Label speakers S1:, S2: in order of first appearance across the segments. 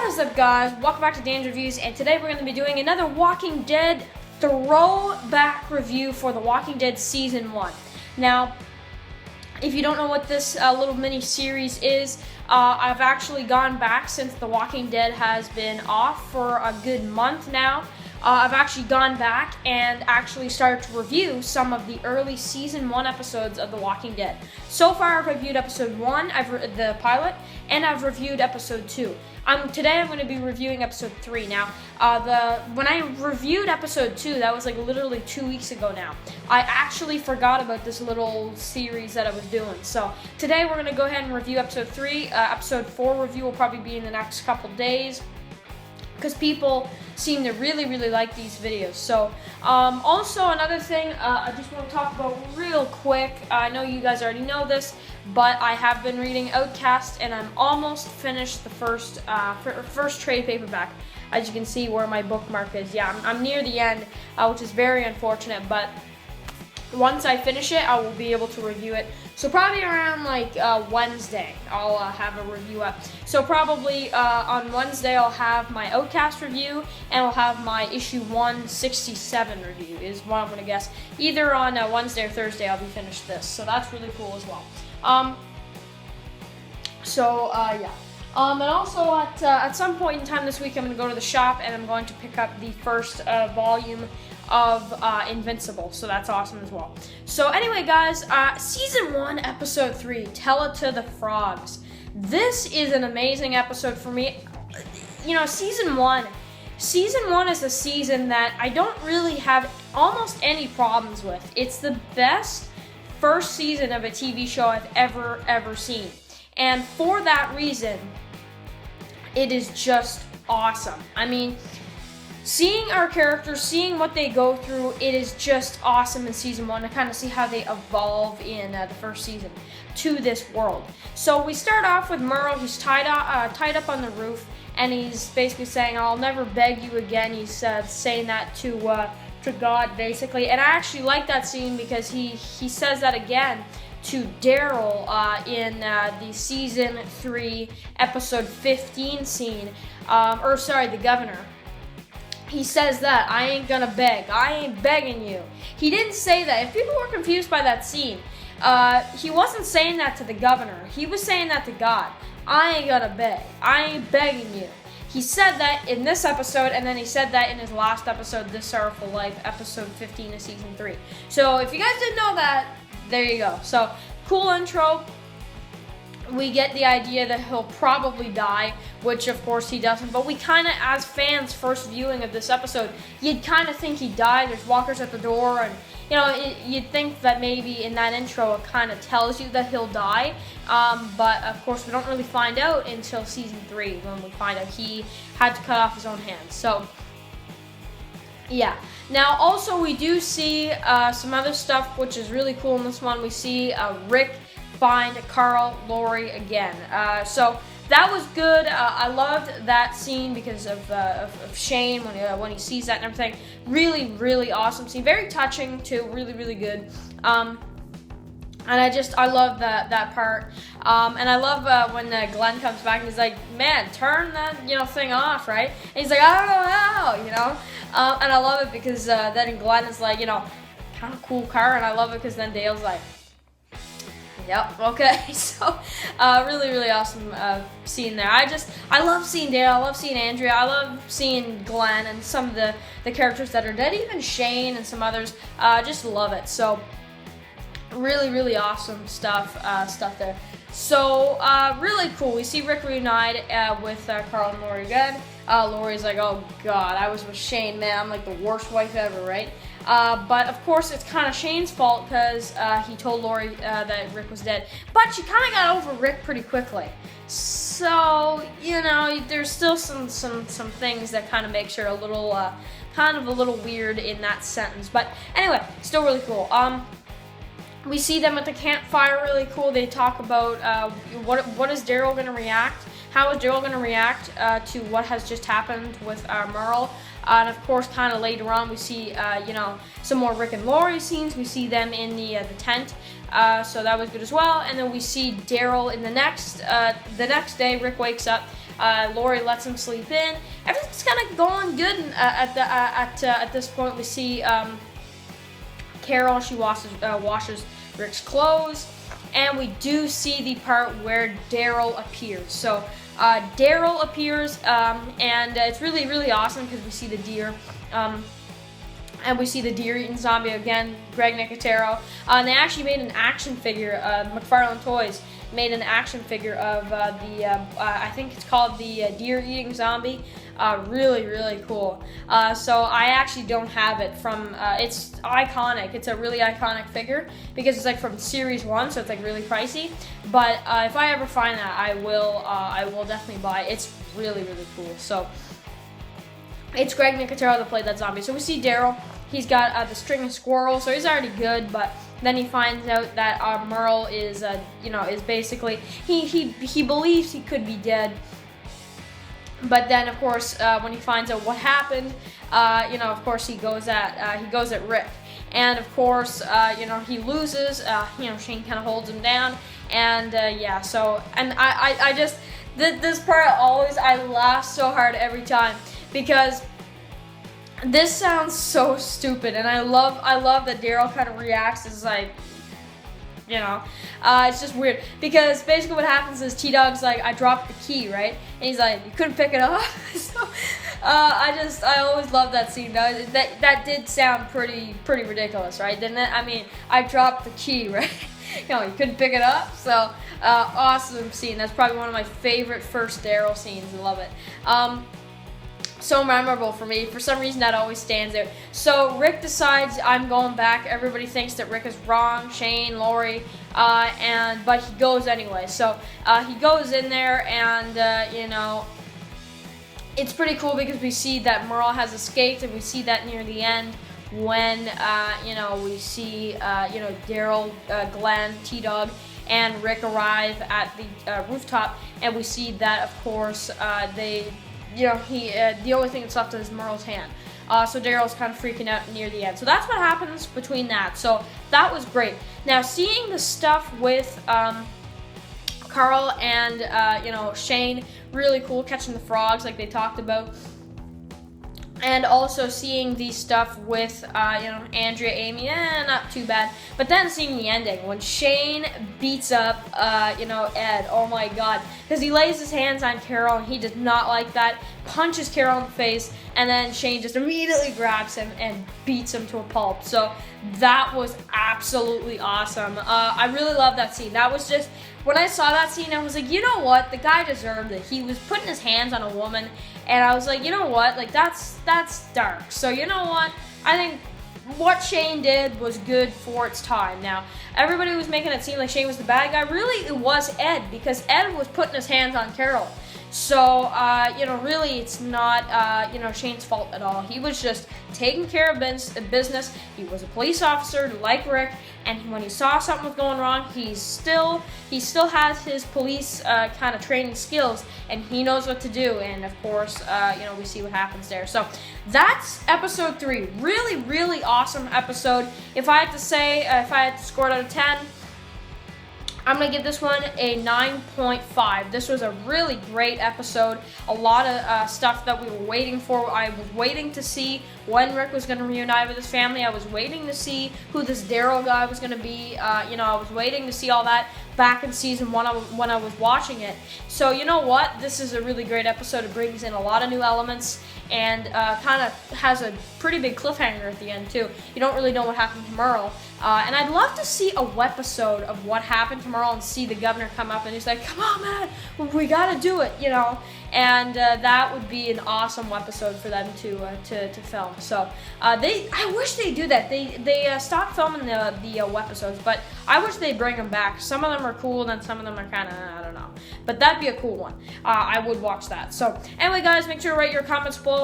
S1: What is up, guys? Welcome back to Dan's Reviews, and today we're going to be doing another Walking Dead throwback review for The Walking Dead Season 1. Now, if you don't know what this little mini-series is, I've actually gone back since The Walking Dead has been off for a good month now. I've actually gone back and actually started to review some of the early Season 1 episodes of The Walking Dead. So far, I've reviewed Episode 1, the pilot, and I've reviewed Episode 2. Today, I'm going to be reviewing Episode 3. Now, when I reviewed Episode 2, that was like literally 2 weeks ago now. I actually forgot about this little series that I was doing. So, today we're going to go ahead and review Episode 3. Episode 4 review will probably be in the next couple days, because people seem to really like these videos. So, also another thing I just want to talk about real quick. I know you guys already know this, but I have been reading Outcast, and I'm almost finished the first trade paperback. As you can see where my bookmark is. Yeah, I'm near the end, which is very unfortunate, but once I finish it, I will be able to review it. So probably around like Wednesday, I'll have a review up. So probably on Wednesday, I'll have my Outcast review, and I'll have my issue 167 review, is what I'm going to guess. Either on Wednesday or Thursday, I'll be finished this. So that's really cool as well. Yeah. And also at some point in time this week, I'm going to go to the shop, and I'm going to pick up the first volume of Invincible, so that's awesome as well. So anyway, guys, Season 1, Episode 3, Tell It to the Frogs. This is an amazing episode for me. You know, Season 1 is a season that I don't really have almost any problems with. It's the best first season of a TV show I've ever seen. And for that reason, it is just awesome. I mean, seeing our characters, seeing what they go through, it is just awesome in Season 1 to kind of see how they evolve in the first season to this world. So we start off with Merle. He's tied up on the roof, and he's basically saying, "I'll never beg you again." He's saying that to God, basically. And I actually like that scene because he says that again to Daryl in the Season 3, Episode 15 scene. The governor. He says that, "I ain't gonna beg. I ain't begging you." He didn't say that. If people were confused by that scene, he wasn't saying that to the governor. He was saying that to God. "I ain't gonna beg. I ain't begging you." He said that in this episode, and then he said that in his last episode, This Sorrowful Life, Episode 15 of Season 3. So if you guys didn't know that, there you go. So, cool intro. We get the idea that he'll probably die, which of course he doesn't, but we kind of, as fans, first viewing of this episode, you'd kind of think he died. There's walkers at the door, and you know, you'd think that maybe in that intro it kind of tells you that he'll die, but of course we don't really find out until Season 3 when we find out he had to cut off his own hands. So yeah. Now also we do see some other stuff which is really cool in this one. We see Rick find Carl, Lori again. So that was good. I loved that scene because of Shane when he sees that and everything. Really awesome scene. Very touching too. Really good. And I love that part. And I love when Glenn comes back and he's like, "Man, turn that thing off, right?" And he's like, "I don't know how," and I love it because then Glenn is like, kind of cool car, and I love it because then Dale's like, "Yep, okay." So, really awesome scene there. I love seeing Dale, I love seeing Andrea, I love seeing Glenn and some of the characters that are dead, even Shane and some others. Just love it. So, really awesome stuff there. So, really cool. We see Rick reunite with Carl and Lori again. Lori's like, "Oh God, I was with Shane, man. I'm like the worst wife ever, right?" But of course, it's kind of Shane's fault because he told Lori that Rick was dead. But she kind of got over Rick pretty quickly. So there's still some things that kind of makes her a little weird in that sentence. But anyway, still really cool. We see them at the campfire, really cool. They talk about what is Daryl going to react? How is Daryl going to react to what has just happened with Merle? And of course, kind of later on, we see some more Rick and Lori scenes. We see them in the tent, so that was good as well. And then we see Daryl in the next day. Rick wakes up Lori lets him sleep in. Everything's kind of going good at this point. We see Carol. She washes Rick's clothes, and we do see the part where Daryl appears. So Daryl appears, and it's really, really awesome because we see the deer. And we see the deer-eating zombie again, Greg Nicotero. And they actually made an action figure. McFarlane Toys made an action figure of I think it's called the deer-eating zombie. Really, really cool. So I actually don't have it from, it's iconic. It's a really iconic figure because it's like from Series 1, so it's like really pricey. But if I ever find that, I will definitely buy it. It's really, really cool. So it's Greg Nicotero that played that zombie. So we see Daryl. He's got the string of squirrels, so he's already good. But then he finds out that Merle is, is basically he believes he could be dead. But then, of course, when he finds out what happened, of course he goes at Rick, and of course, he loses. Shane kind of holds him down, and So, and I just this part I laugh so hard every time. Because this sounds so stupid, and I love that Daryl kind of reacts as like, it's just weird. Because basically what happens is T-Dog's like, I dropped the key, right? And he's like, you couldn't pick it up? So, I always love that scene. That did sound pretty ridiculous, right? Didn't it? I mean, I dropped the key, right? You couldn't pick it up. So, awesome scene. That's probably one of my favorite first Daryl scenes. I love it. So memorable for me. For some reason, that always stands out. So Rick decides, I'm going back. Everybody thinks that Rick is wrong, Shane, Lori, but he goes anyway. So he goes in there, and it's pretty cool because we see that Merle has escaped, and we see that near the end when we see Daryl, Glenn, T-Dog, and Rick arrive at the rooftop, and we see that, of course, the only thing that's left is Merle's hand. So Daryl's kind of freaking out near the end. So that's what happens between that. So that was great. Now, seeing the stuff with Carl and Shane, really cool, catching the frogs like they talked about. And also seeing the stuff with, Andrea, Amy, not too bad. But then seeing the ending, when Shane beats up, Ed, oh my god. Because he lays his hands on Carol, and he does not like that, punches Carol in the face, and then Shane just immediately grabs him and beats him to a pulp. So that was absolutely awesome. I really love that scene. That was just, when I saw that scene, I was like, you know what? The guy deserved it. He was putting his hands on a woman, and I was like, you know what? Like, that's dark. So, you know what? I think what Shane did was good for its time. Now, everybody was making it seem like Shane was the bad guy. Really, it was Ed, because Ed was putting his hands on Carol. So, really, it's not, Shane's fault at all. He was just taking care of business. He was a police officer like Rick, and when he saw something was going wrong, he still has his police kind of training skills, and he knows what to do. And of course, we see what happens there. So that's episode 3. Really, really awesome episode. If I had to score it out of 10, I'm going to give this one a 9.5. This was a really great episode. A lot of stuff that we were waiting for. I was waiting to see when Rick was going to reunite with his family. I was waiting to see who this Daryl guy was going to be. I was waiting to see all that back in season 1 when I was watching it. So you know what? This is a really great episode. It brings in a lot of new elements, and kind of has a pretty big cliffhanger at the end too. You don't really know what happened to Merle. And I'd love to see a webisode of what happened to Merle and see the governor come up and he's like, come on, man, we gotta do it, And that would be an awesome webisode for them to film. So I wish they do that. They stopped filming the webisodes, but I wish they'd bring them back. Some of them are cool, and then some of them are kind of, I don't know. But that'd be a cool one. I would watch that. So anyway, guys, make sure to write your comments below.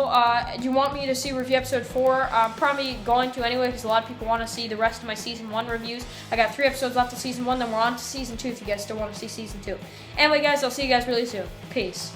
S1: Do you want me to see review episode 4? I'm probably going to anyway, because a lot of people want to see the rest of my season 1 reviews. I got 3 episodes left of season 1, then we're on to season 2 if you guys still want to see season 2. Anyway, guys, I'll see you guys really soon. Peace.